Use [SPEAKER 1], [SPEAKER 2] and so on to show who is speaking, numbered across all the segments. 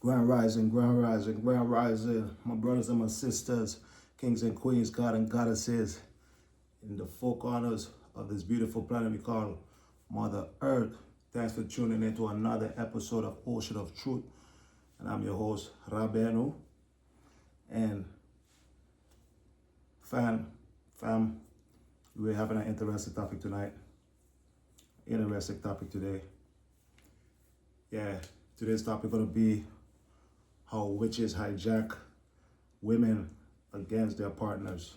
[SPEAKER 1] Grand rising, grand rising, grand rising, my brothers and my sisters, kings and queens, God and goddesses, in the four corners of this beautiful planet we call Mother Earth. Thanks for tuning in to another episode of Ocean of Truth. And I'm your host, Rabenu. And fam, we're having an interesting topic tonight. Interesting topic today. Yeah, today's topic gonna be how witches hijack women against their partners.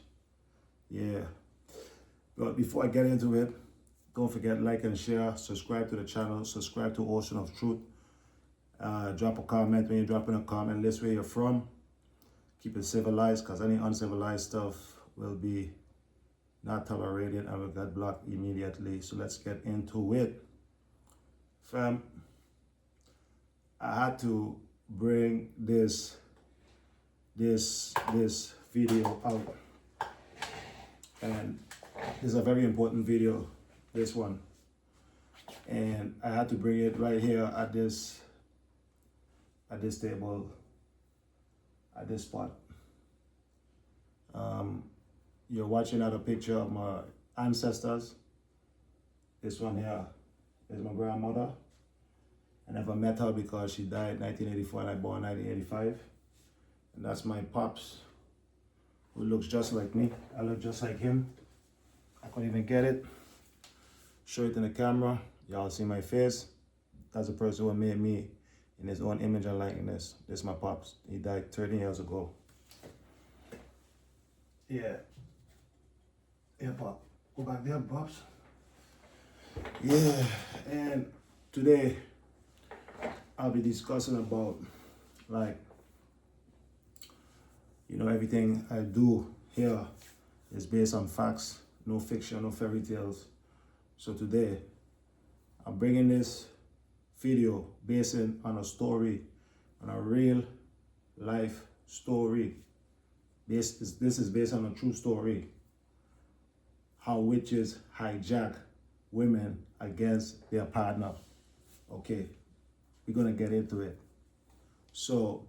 [SPEAKER 1] Yeah. But before I get into it, don't forget like and share, subscribe to the channel, subscribe to Ocean of Truth. Drop a comment when you're dropping a comment, list where you're from. Keep it civilized, because any uncivilized stuff will be not tolerated and will get blocked immediately. So let's get into it. Fam, I had to bring this video out, and this is a very important video, this one, and I had to bring it right here at this table, at this spot. You're watching at a picture of my ancestors. This one here is my grandmother. I never met her because she died in 1984 and I born in 1985. And that's my pops, who looks just like me. I look just like him. I couldn't even get it. Show it in the camera. Y'all see my face. That's the person who made me in his own image and likeness. This is my pops. He died 13 years ago. Yeah. Yeah, Pop. Go back there, Pops. Yeah, and today I'll be discussing about, like, everything I do here is based on facts, no fiction, no fairy tales. So today I'm bringing this video based on a story, on a real life story. This is based on a true story. How witches hijack women against their partner. Okay, we're gonna get into it. So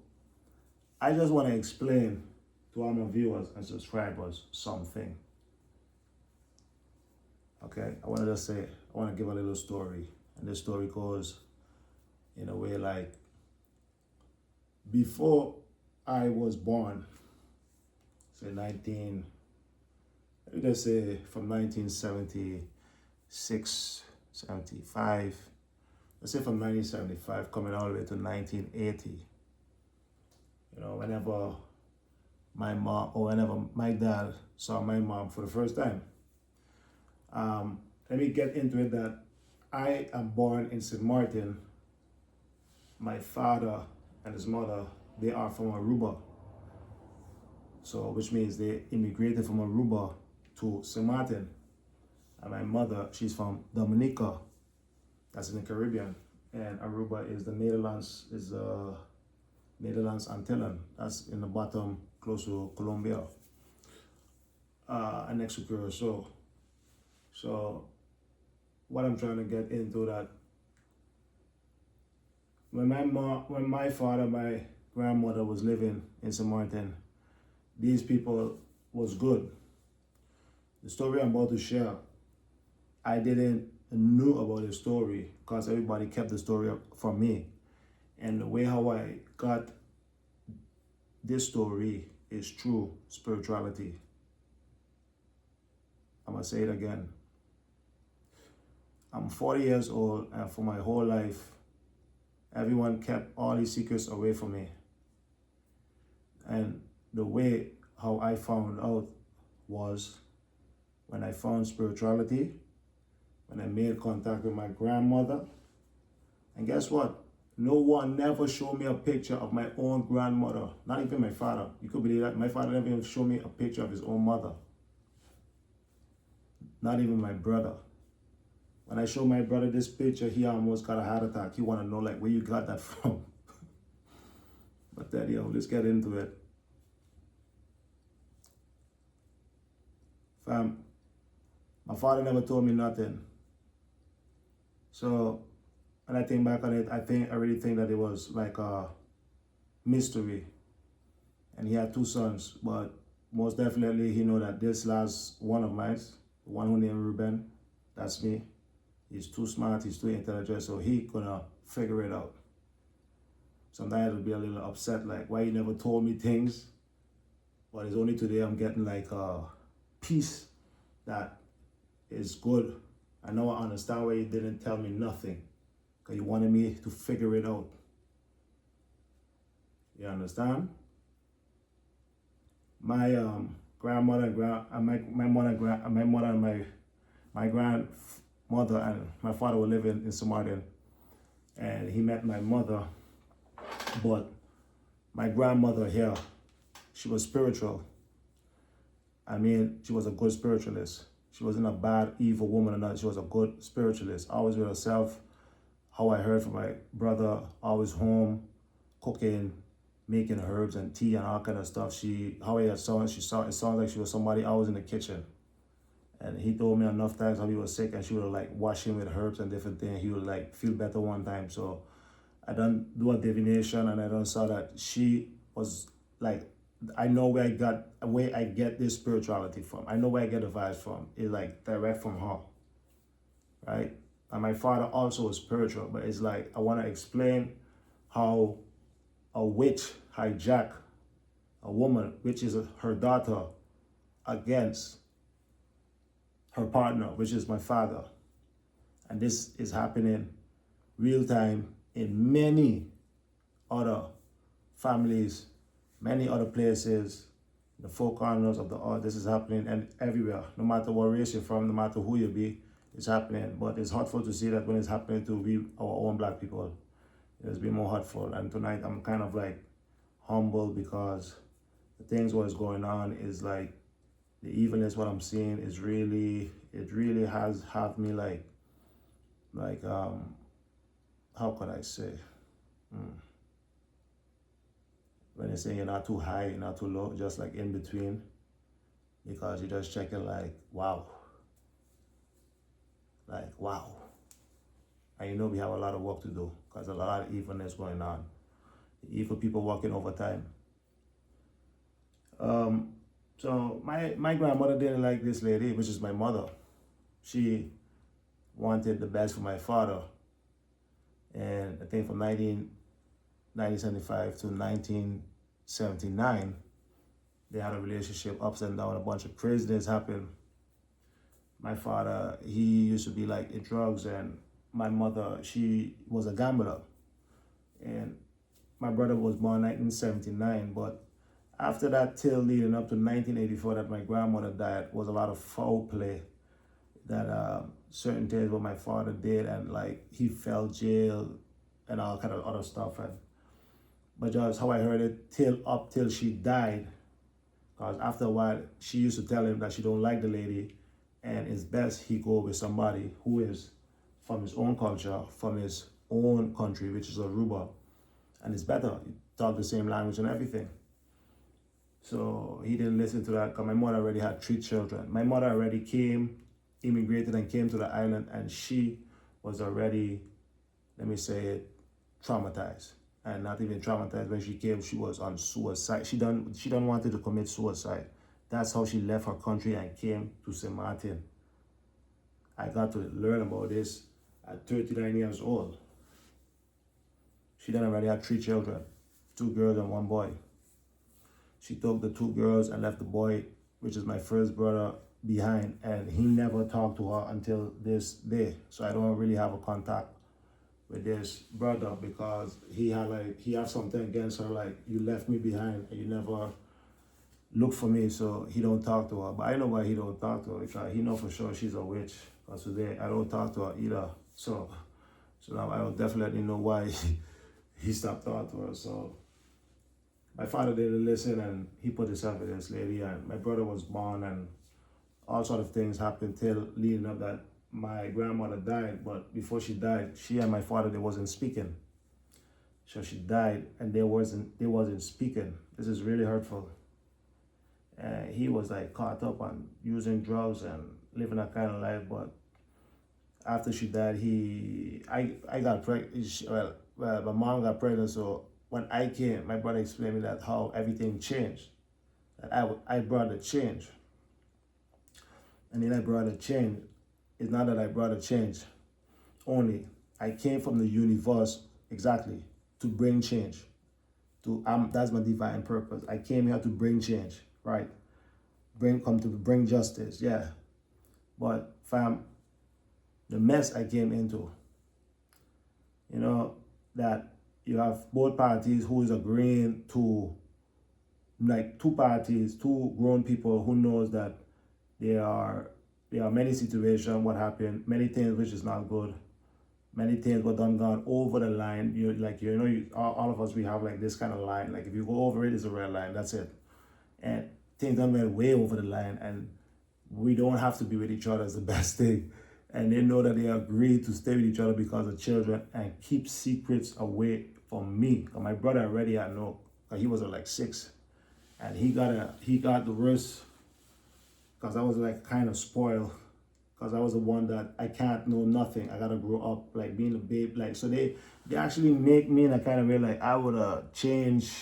[SPEAKER 1] I just want to explain to all my viewers and subscribers something. Okay, I want to give a little story. And this story goes in a way like, before I was born, say from 1976, 75, let's say from 1975 coming all the way to 1980. Whenever my mom or whenever my dad saw my mom for the first time, let me get into it that I am born in St. Martin. My father and his mother, they are from Aruba. So, which means they immigrated from Aruba to St. Martin. And my mother, she's from Dominica. That's in the Caribbean. And Aruba is the Netherlands, Netherlands Antillen. That's in the bottom, close to Colombia, and next to Curacao. So, what I'm trying to get into that, when my father, my grandmother was living in St. Martin, these people was good. The story I'm about to share, I didn't know about the story because everybody kept the story up from me. And the way how I got this story is true spirituality. I'm gonna say it again. I'm 40 years old, and for my whole life, everyone kept all these secrets away from me. And the way how I found out was when I found spirituality, when I made contact with my grandmother. And guess what? No one never showed me a picture of my own grandmother. Not even my father. You could believe that? My father never even showed me a picture of his own mother. Not even my brother. When I showed my brother this picture, he almost got a heart attack. He want to know, like, where you got that from. But then, let's get into it. Fam, my father never told me nothing. So when I think back on it, I really think that it was like mystery. And he had 2 sons, but most definitely he know that this last one of mine, the one who named Ruben, that's me. He's too smart, he's too intelligent, so he gonna figure it out. Sometimes it'll be a little upset, like, why you never told me things? But it's only today I'm getting like a peace that is good. I know I understand why you didn't tell me nothing, because you wanted me to figure it out. You understand? My grandmother and my mother and my grandmother and my father were living in Somalia, and he met my mother. But my grandmother here, she was spiritual. I mean, she was a good spiritualist. She wasn't a bad, evil woman or not. She was a good spiritualist. Always with herself. How I heard from my brother, always home, cooking, making herbs and tea and all kind of stuff. How I saw it, it sounded like she was somebody always in the kitchen. And he told me enough times how he was sick and she would like wash him with herbs and different things. He would like feel better one time. So I done do a divination and I done saw that she was like, I know where I get this spirituality from. I know where I get the vibes from. It's like direct from her, right? And my father also was spiritual, but it's like, I want to explain how a witch hijack a woman, which is her daughter, against her partner, which is my father. And this is happening real time in many other families, many other places, the 4 corners of the earth. This is happening and everywhere, no matter what race you're from, no matter who you be, it's happening. But it's hurtful to see that when it's happening to we, our own black people, it's been more hurtful. And tonight I'm kind of like humble because the things what is going on is like, the evilness what I'm seeing is really, it really has had me like how could I say? When they say you're not too high, you're not too low, just like in between, because you're just checking like, wow. Like, wow. And you know we have a lot of work to do because a lot of evilness going on. Evil people working overtime. So my grandmother didn't like this lady, which is my mother. She wanted the best for my father. And I think from 1975 to 1979, they had a relationship, ups and downs, a bunch of craziness happened. My father, he used to be like in drugs, and my mother, she was a gambler. And my brother was born in 1979, but after that, till leading up to 1984, that my grandmother died, was a lot of foul play. That certain things what my father did, and like he fell jail and all kind of other stuff. But just how I heard it, till she died, because after a while she used to tell him that she don't like the lady, and it's best he go with somebody who is from his own culture, from his own country, which is Aruba, and it's better. You talk the same language and everything. So he didn't listen to that because my mother already had 3 children. My mother already immigrated and came to the island, and she was already, let me say it, traumatized. And not even traumatized. When she came, she was on suicide. She done wanted to commit suicide. That's how she left her country and came to St. Martin. I got to learn about this at 39 years old. She done already had 3 children, 2 girls and 1 boy. She took the 2 girls and left the boy, which is my first brother, behind, and he never talked to her until this day. So I don't really have a contact with this brother because he had something against her, like, you left me behind and you never looked for me, so he don't talk to her. But I know why he don't talk to her, because he know for sure she's a witch. Because today I don't talk to her either. So now I will definitely know why he stopped talking to her. So my father didn't listen, and he put himself with this lady, and my brother was born, and all sort of things happened till leading up that my grandmother died. But before she died, she and my father, they wasn't speaking. So she died and they wasn't speaking. This is really hurtful. He was like caught up on using drugs and living that kind of life. But after she died, I got pregnant. Well, my mom got pregnant, so when I came, my brother explained me that how everything changed. That I brought a change. And then I brought a change. It's not that I brought a change only. I came from the universe exactly to bring change. That's my divine purpose. I came here to bring change, right? Come to bring justice, yeah. But fam, the mess I came into, that you have both parties who is agreeing to, like two parties, two grown people who knows that there are many situations what happened, many things which is not good, many things were gone over the line. All of us, we have like this kind of line. Like if you go over it, it's a red line. That's it. And things done went way over the line, and we don't have to be with each other is the best thing. And they know that they agreed to stay with each other because of children and keep secrets away from me. Because my brother already I know, because he was like 6, and he got the worst. Because I was like kind of spoiled, because I was the one that I can't know nothing. I gotta grow up like being a babe. Like so they actually make me in a kind of way like I would change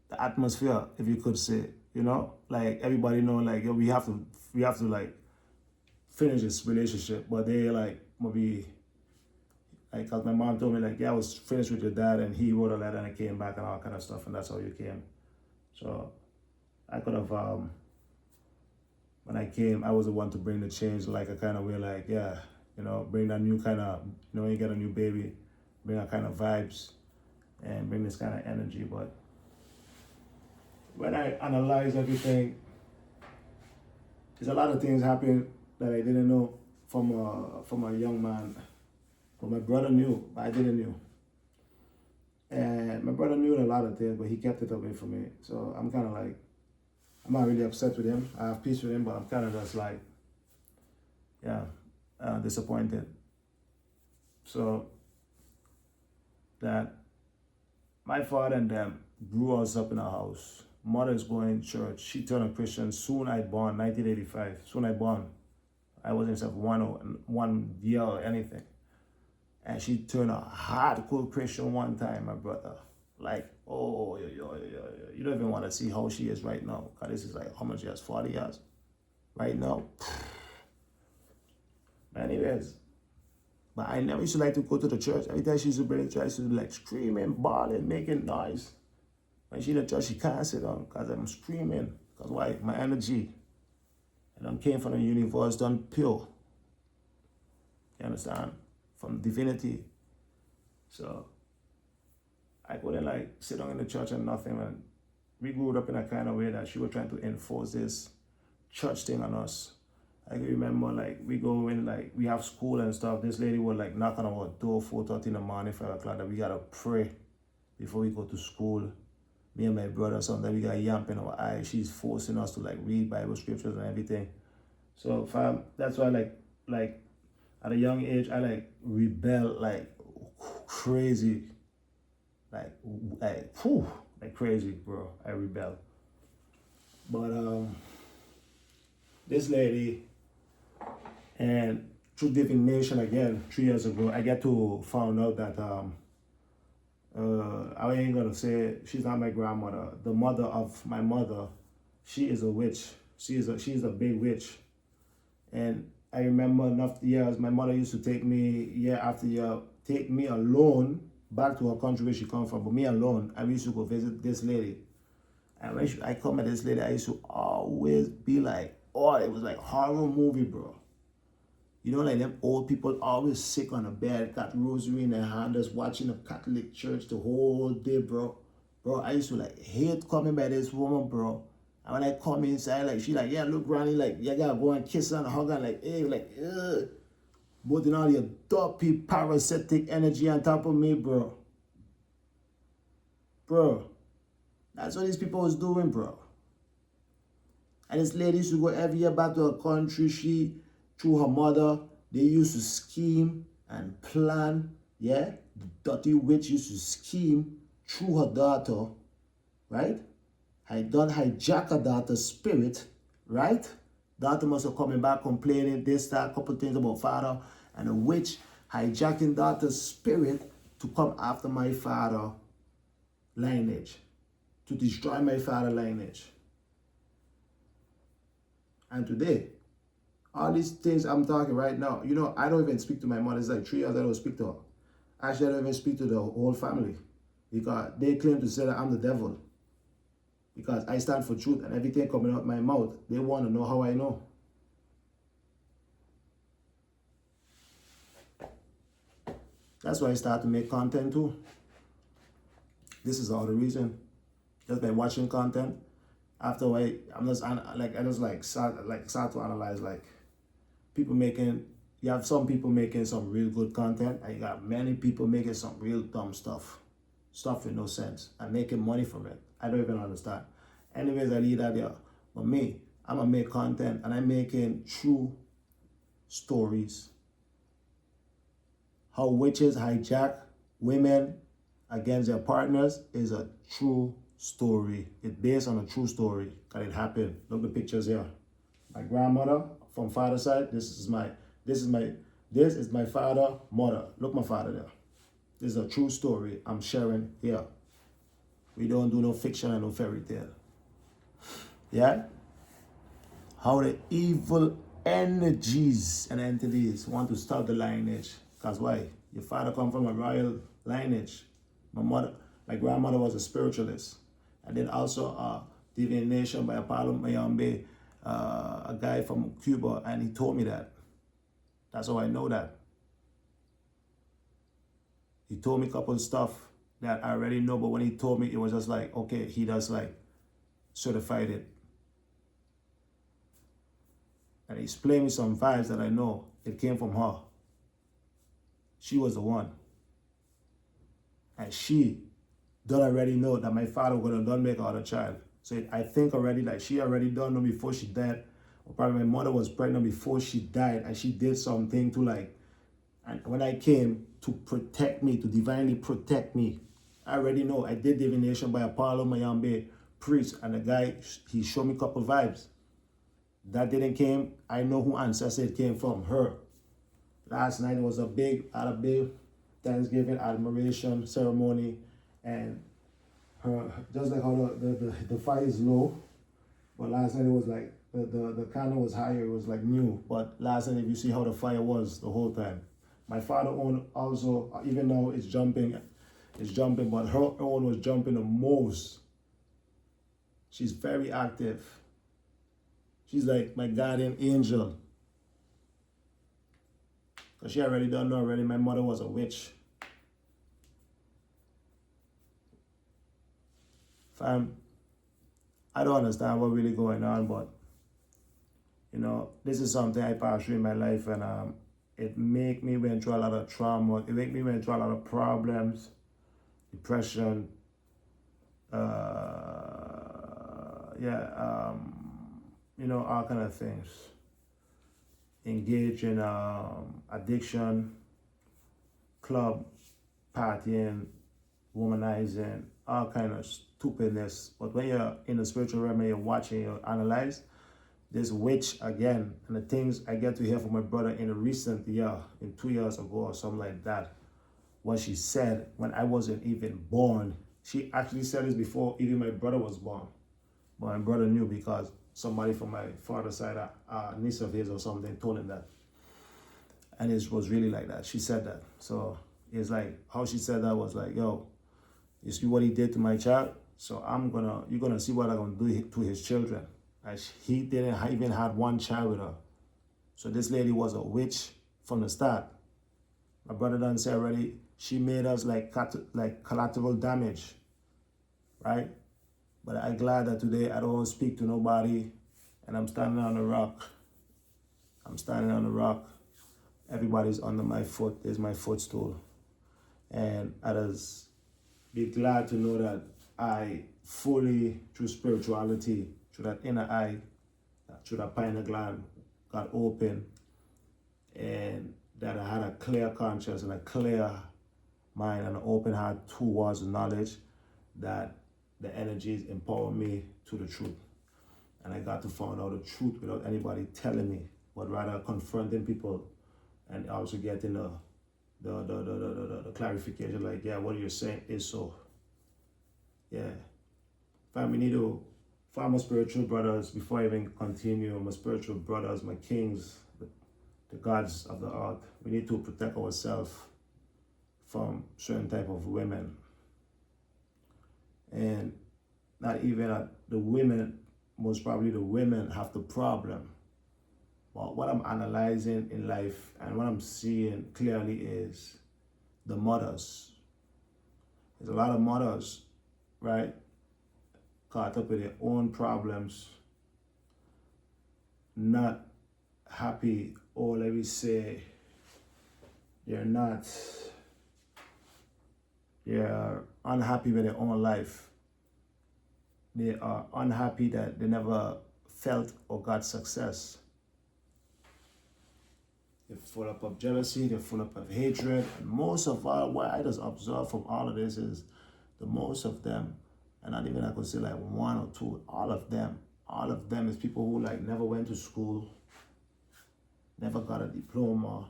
[SPEAKER 1] the atmosphere, if you could say, like everybody know like we have to like finish this relationship, but they like maybe like, cause my mom told me like, yeah, I was finished with your dad and he wrote a letter and I came back and all kind of stuff, and that's how you came. So I could have when I came, I was the one to bring the change, like a kind of way, like, yeah, bring that new kind of, when you get a new baby, bring that kind of vibes and bring this kind of energy. But when I analyze everything, there's a lot of things happen that I didn't know from a young man. But my brother knew, but I didn't know. And my brother knew a lot of things, but he kept it away from me. So I'm kind of like, I'm not really upset with him. I have peace with him, but I'm kind of just like, yeah, disappointed. So that my father and them grew us up in our house. Mother's going to church. She turned a Christian soon I born, 1985. Soon I born. I wasn't even 1 year or anything. And she turned a hardcore Christian one time, my brother. Like, oh, you don't even want to see how she is right now. Because this is like, how much years? 40 years? Right now? Anyways. But I never used to like to go to the church. Every time she used to bring the church, I used to be like screaming, bawling, making noise. When she in the church, she can't sit down because I'm screaming. Because why? My energy. And I came from the universe, done pure. You understand? From divinity. So I couldn't like sit down in the church and nothing. And we grew up in a kind of way that she was trying to enforce this church thing on us. I can remember like we go in, like we have school and stuff. This lady would like knock on our door 4:30 in the morning, 5 o'clock, that we gotta pray before we go to school. Me and my brother, sometimes we got yamp in our eyes. She's forcing us to like read Bible scriptures and everything. So fam, that's why like at a young age I like rebel like crazy. Like crazy, bro. I rebel. But this lady, and through divination again 3 years ago, I get to found out that I ain't gonna say she's not my grandmother. The mother of my mother, she is a witch. She's a big witch. And I remember enough years, my mother used to take me year after year, take me alone back to her country where she come from, but me alone. I used to go visit this lady. And when I come at this lady, I used to always be like, oh, it was like horror movie, bro. Like them old people always sick on the bed, got rosary in their hand, just watching the Catholic church the whole day, bro. Bro, I used to like hate coming by this woman, bro. And when I come inside, like she like, yeah, look, Granny, like you gotta go and kiss her and hug her, like, hey, like, ugh. But all your dopey parasitic energy on top of me, bro. Bro, that's what these people was doing, bro. And this lady used to go every year back to her country. Through her mother, they used to scheme and plan, yeah? The dirty witch used to scheme through her daughter, right? I done hijack her daughter's spirit, right? Daughter must have coming back complaining this, that, a couple things about father. And the witch hijacking daughter's spirit to come after my father lineage, to destroy my father lineage. And today, all these things I'm talking right now, you know, I don't even speak to my mother. It's like 3 years I don't speak to her. Actually, I don't even speak to the whole family because they claim to say that I'm the devil. Because I stand for truth and everything coming out my mouth, they want to know how I know. That's why I start to make content too. This is all the reason. Just by watching content, after I just start to analyze like people making. You have some people making some real good content, and you got many people making some real dumb stuff with no sense, and making money from it. I don't even understand. Anyways, I leave that there. But me, I'm gonna make content, and I'm making true stories. How witches hijack women against their partners is a true story. It's based on a true story, because it happened. Look at the pictures here. My grandmother from father's side. This is my father, mother. Look my father there. This is a true story I'm sharing here. We don't do no fiction and no fairy tale. Yeah? How the evil energies and entities want to stop the lineage. Because why? Your father come from a royal lineage. My grandmother was a spiritualist. And then also a divination by Apollo Mayambe, a guy from Cuba, and he told me that. That's how I know that. He told me a couple of stuff that I already know, but when he told me, it was just like, okay, he just like certified it. And he explained me some vibes that I know. It came from her. She was the one. And she don't already know that my father was gonna done make another child. So I think already like she already done know before she died. Or probably my mother was pregnant before she died, and she did something to like, and when I came to protect me, to divinely protect me, I already know. I did divination by Apollo Mayambe priest, and the guy, he showed me a couple vibes. That didn't came, I know who ancestor it came from, her. Last night it was a big Thanksgiving admiration ceremony, and her, just like how the fire is low, but last night it was like, the candle was higher, it was like new, but last night if you see how the fire was the whole time. My father own also, even though it's jumping, but her own was jumping the most. She's very active. She's like my guardian angel. Because she already don't know already, my mother was a witch. Fam, I don't understand what really going on, but you know, this is something I passed through in my life, and it make me went through a lot of trauma. It make me went through a lot of problems, depression, you know, all kind of things. Engage in addiction, club, partying, womanizing, all kind of stupidness. But when you're in the spiritual realm and you're watching, you analyze this witch again, and the things I get to hear from my brother in a recent year, in 2 years ago or something like that, what she said when I wasn't even born. She actually said this before even my brother was born. But my brother knew because somebody from my father's side, a niece of his or something, told him that. And it was really like that. She said that. So it's like, how she said that was like, yo, you see what he did to my child? So you're gonna see what I'm gonna do to his children. And he didn't even had one child with her. So this lady was a witch from the start. My brother done say already, she made us like collateral damage, right? But I'm glad that today I don't speak to nobody, and I'm standing on the rock. I'm standing on the rock. Everybody's under my foot. There's my footstool. And I just be glad to know that I fully, through spirituality, through that inner eye, through that pineal gland, got open, and that I had a clear conscience and a clear mind and an open heart towards knowledge, that the energies empower me to the truth. And I got to find out the truth without anybody telling me, but rather confronting people and also getting the clarification, like, yeah, what you're saying is so. Yeah. Fam, we need to, for my spiritual brothers, before I even continue, my spiritual brothers, my kings, the gods of the earth, we need to protect ourselves from certain type of women. And not even the women, most probably the women have the problem. But what I'm analyzing in life and what I'm seeing clearly is the mothers. There's a lot of mothers, right, caught up with their own problems, not happy, or let me say, they're unhappy with their own life. They are unhappy that they never felt or got success. They're full up of jealousy, they're full up of hatred, and most of all, what I just observe from all of this is the most of them, and not even I could say like one or two, all of them is people who like never went to school, never got a diploma,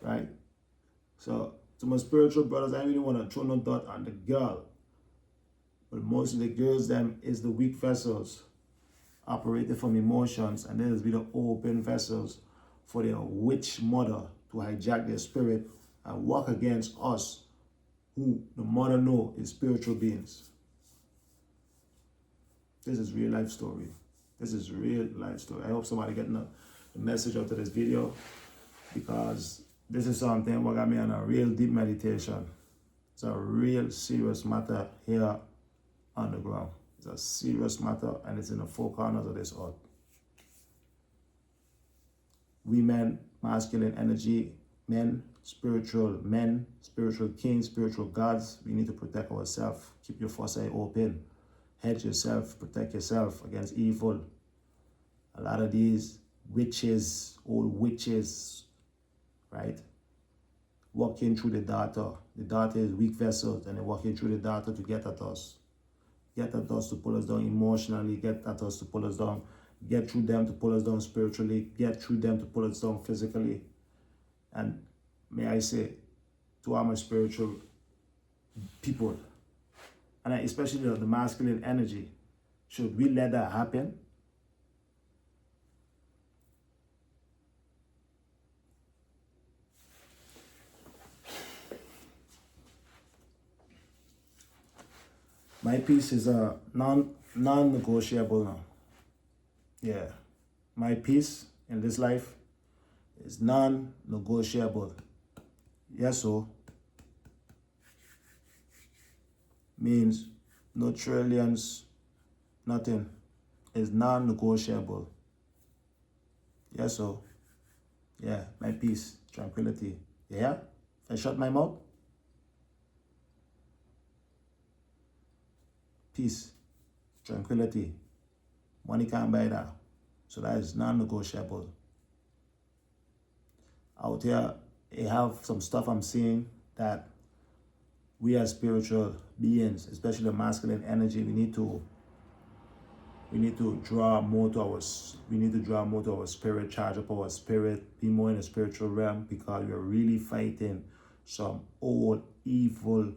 [SPEAKER 1] right? So to my spiritual brothers, I really want to throw no dot on the girl, but most of the girls them is the weak vessels, operated from emotions, and there's be the open vessels for their witch mother to hijack their spirit and work against us, who the mother know is spiritual beings. This is real life story. This is real life story. I hope somebody getting the message out of this video, because this is something what got me on a real deep meditation. It's a real serious matter here on the ground. It's a serious matter, and it's in the four corners of this earth. Women, masculine energy, men, spiritual kings, spiritual gods. We need to protect ourselves. Keep your first eye open. Hedge yourself, protect yourself against evil. A lot of these witches, old witches, right? Walking through the data. The data is weak vessels, and they're walking through the data to get at us. Get at us to pull us down emotionally, get at us to pull us down, get through them to pull us down spiritually, get through them to pull us down physically. And may I say, to all my spiritual people, and especially the masculine energy, should we let that happen? My peace is a non-negotiable now. Yeah. My peace in this life is non-negotiable. Yes, so. Means no trillions, nothing. Is non-negotiable. Yes, so. Yeah, my peace, tranquility. Yeah? If I shut my mouth, peace, tranquility. Money can't buy that. So that is non-negotiable. Out here, I have some stuff I'm seeing that we as spiritual beings, especially the masculine energy, we need to draw more to our spirit, charge up our spirit, be more in the spiritual realm, because we're really fighting some old evil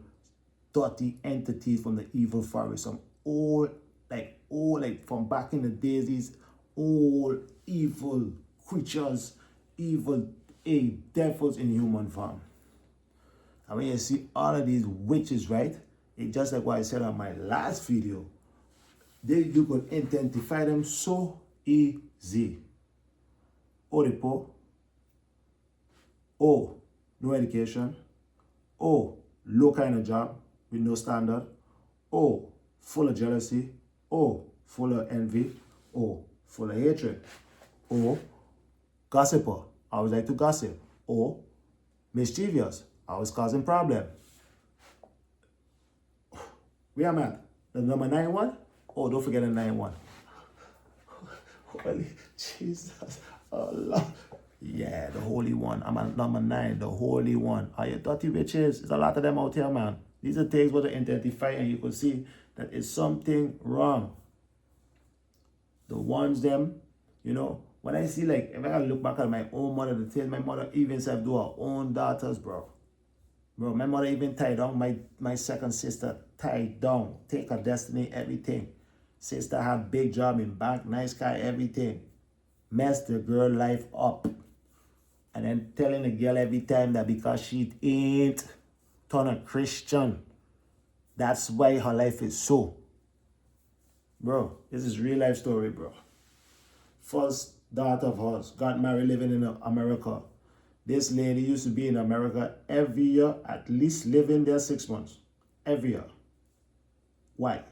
[SPEAKER 1] dirty entities from the evil forest, some old from back in the days, these old evil creatures, evil devils in human form. And when you see all of these witches, right, it's just like what I said on my last video, you could identify them so easy. Oh, the poor. Oh, no education. Oh, low kind of job with no standard. Oh, full of jealousy. Oh, full of envy. Oh, full of hatred. Oh, gossiper. I always like to gossip. Oh, mischievous. Always causing problem. Where am I at? The number 91? Oh, don't forget the 91. Holy Jesus. Oh, Lord. Yeah, the Holy One. I'm at number 9, the Holy One. Are you dirty witches? There's a lot of them out here, man. These are things what they identify, and you can see that it's something wrong. The ones them, When I see, like, if I look back at my own mother, the things my mother even said to her own daughters, bro. Bro, my mother even tied down my second sister, tied down, take her destiny, everything. Sister had big job in bank, nice car, everything. Messed the girl life up. And then telling the girl every time that because she ain't turn a Christian, that's why her life is so. Bro, this is real life story, bro. First daughter of hers got married living in America. This lady used to be in America every year, at least living there 6 months. Every year. Why?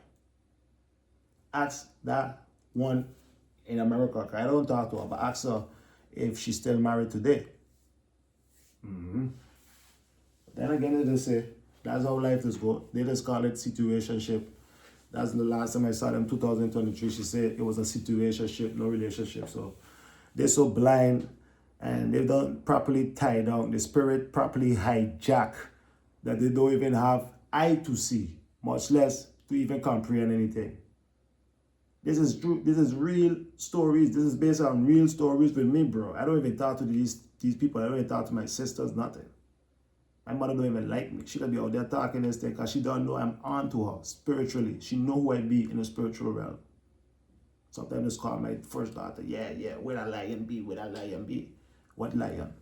[SPEAKER 1] Ask that one in America. I don't talk to her, but ask her if she's still married today. Then again, they just say, that's how life is go. They just call it situationship. That's the last time I saw them, 2023. She said it was a situationship, no relationship. So they're so blind and they don't properly tie down the spirit, properly hijack, that they don't even have eye to see, much less to even comprehend anything. This is true. This is real stories. This is based on real stories with me, bro. I don't even talk to these people. I don't even talk to my sisters, nothing. My mother don't even like me. She could be out there talking this thing because she don't know I'm on to her spiritually. She know who I be in the spiritual realm. Sometimes just call my first daughter, yeah, where a lion be, where a lion be. What lion?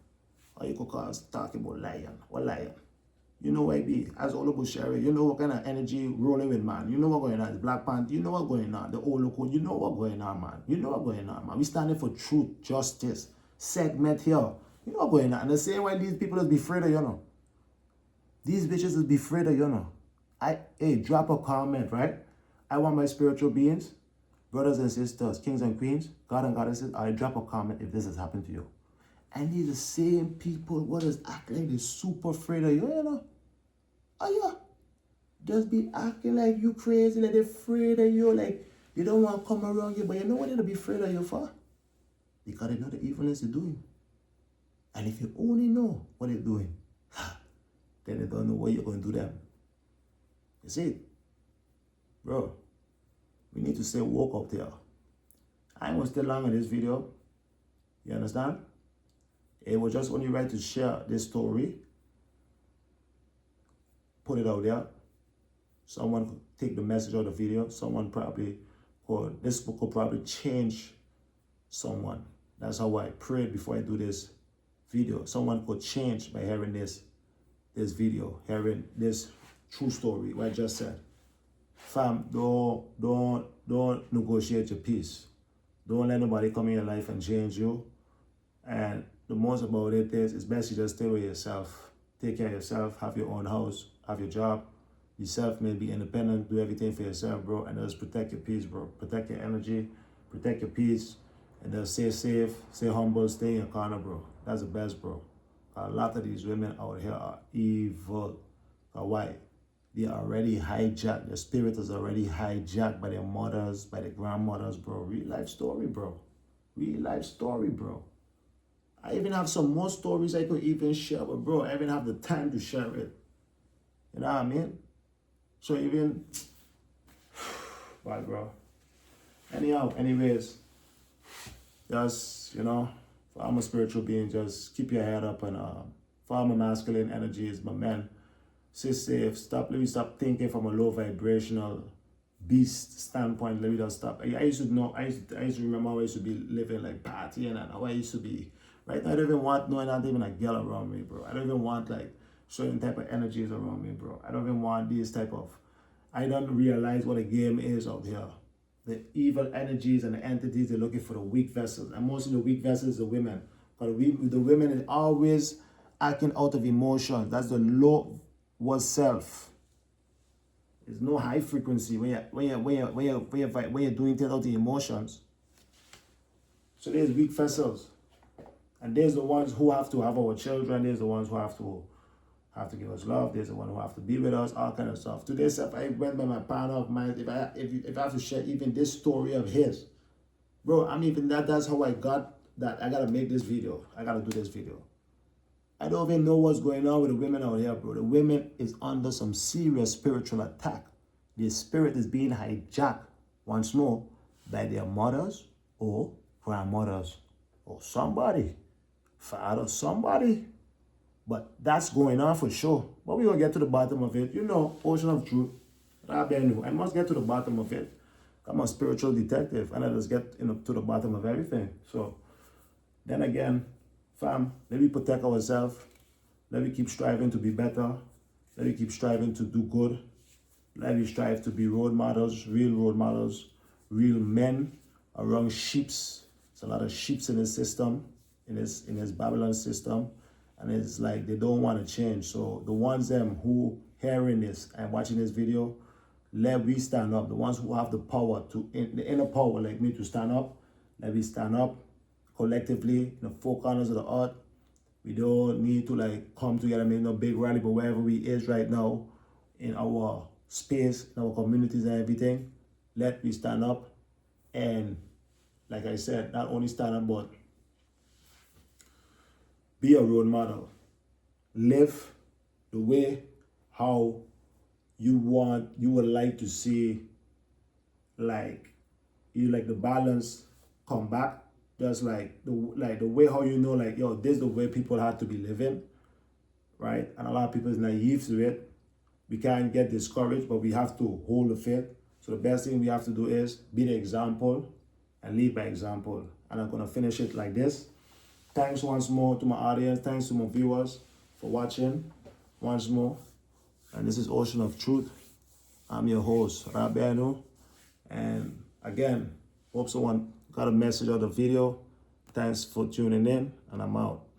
[SPEAKER 1] Or you could call us talking about lion. What lion? You know who I be. As all about Sherry, you know what kind of energy rolling with, man. You know what going on. The Black Panther, you know what going on. The old local, you know what going on, man. You know what going on, man. We standing for truth, justice, segment here. You know what going on. And the same way these people just be afraid of, you know. These bitches will be afraid of, you know. Hey, drop a comment, right? I want my spiritual beings, brothers and sisters, kings and queens, God and goddesses, I drop a comment if this has happened to you. And these the same people what is acting like they're super afraid of you, you know. Oh yeah. Just be acting like you crazy, like they're afraid of you, like they don't want to come around you, but you know what they'll be afraid of you for? Because they know the evilness they're doing. And if you only know what they're doing, then they don't know what you're going to do them. You see? Bro, we need to stay woke up there. I ain't going to stay long on this video. You understand? It was just only right to share this story. Put it out there. Someone could take the message of the video. Someone probably could, this book could probably change someone. That's how I prayed before I do this video. Someone could change by hearing this video, hearing this true story, what I just said. Fam, don't negotiate your peace. Don't let nobody come in your life and change you. And the most about it is, it's best you just stay with yourself. Take care of yourself, have your own house, have your job. Yourself, man, be independent, do everything for yourself, bro. And just protect your peace, bro. Protect your energy, protect your peace. And just stay safe, stay humble, stay in your corner, bro. That's the best, bro. A lot of these women out here are evil. Why? They are already hijacked. Their spirit is already hijacked by their mothers, by their grandmothers, bro. Real life story, bro. Real life story, bro. I even have some more stories I could even share, but bro, I even have the time to share it. You know what I mean? So even, bye, bro. Anyhow, anyways, just, you know, for I'm a spiritual being, just keep your head up, and for I'm a masculine energy is my man. Stay safe. Let me stop thinking from a low vibrational beast standpoint. Let me just stop. I used to know. I used to remember how I used to be living like partying and how I used to be. Right now, I don't even want not even a girl around me, bro. I don't even want like certain type of energies around me, bro. I don't even want these type of. I don't realize what a game is out here. The evil energies and the entities, they're looking for the weak vessels. And most of the weak vessels are women. But the women are always acting out of emotion. That's the low was self. There's no high frequency when you're doing things out of emotions. So there's weak vessels. And there's the ones who have to have our children. There's the ones who have to give us love. There's the one who have to be with us, all kind of stuff. Today, if I went by my partner of mine, if I have to share even this story of his, bro, that's how I got that. I gotta make this video. I gotta do this video. I don't even know what's going on with the women out here, bro. The women is under some serious spiritual attack. Their spirit is being hijacked once more by their mothers or grandmothers. or somebody, father, somebody. But that's going on for sure. But we're going to get to the bottom of it. You know, ocean of truth. I must get to the bottom of it. I'm a spiritual detective, and I just get to the bottom of everything. So then again, fam, let me protect ourselves. Let me keep striving to be better. Let me keep striving to do good. Let me strive to be role models, real men around sheeps. There's a lot of sheeps in this system, in this Babylon system. And it's like they don't want to change. So the ones who hearing this and watching this video, let we stand up. The ones who have the power the inner power like me to stand up, let me stand up collectively in the four corners of the earth. We don't need to like come together, make no big rally, but wherever we is right now, in our space, in our communities and everything, let me stand up. And like I said, not only stand up, but be a role model. Live the way how you would like to see, like the balance come back. Just like the way how you know, like, yo, this is the way people have to be living, right? And a lot of people is naive to it. We can't get discouraged, but we have to hold the faith. So the best thing we have to do is be the example and lead by example. And I'm gonna finish it like this. Thanks once more to my audience. Thanks to my viewers for watching once more. And this is Ocean of Truth. I'm your host, Rabiano. And again, hope someone got a message of the video. Thanks for tuning in, and I'm out.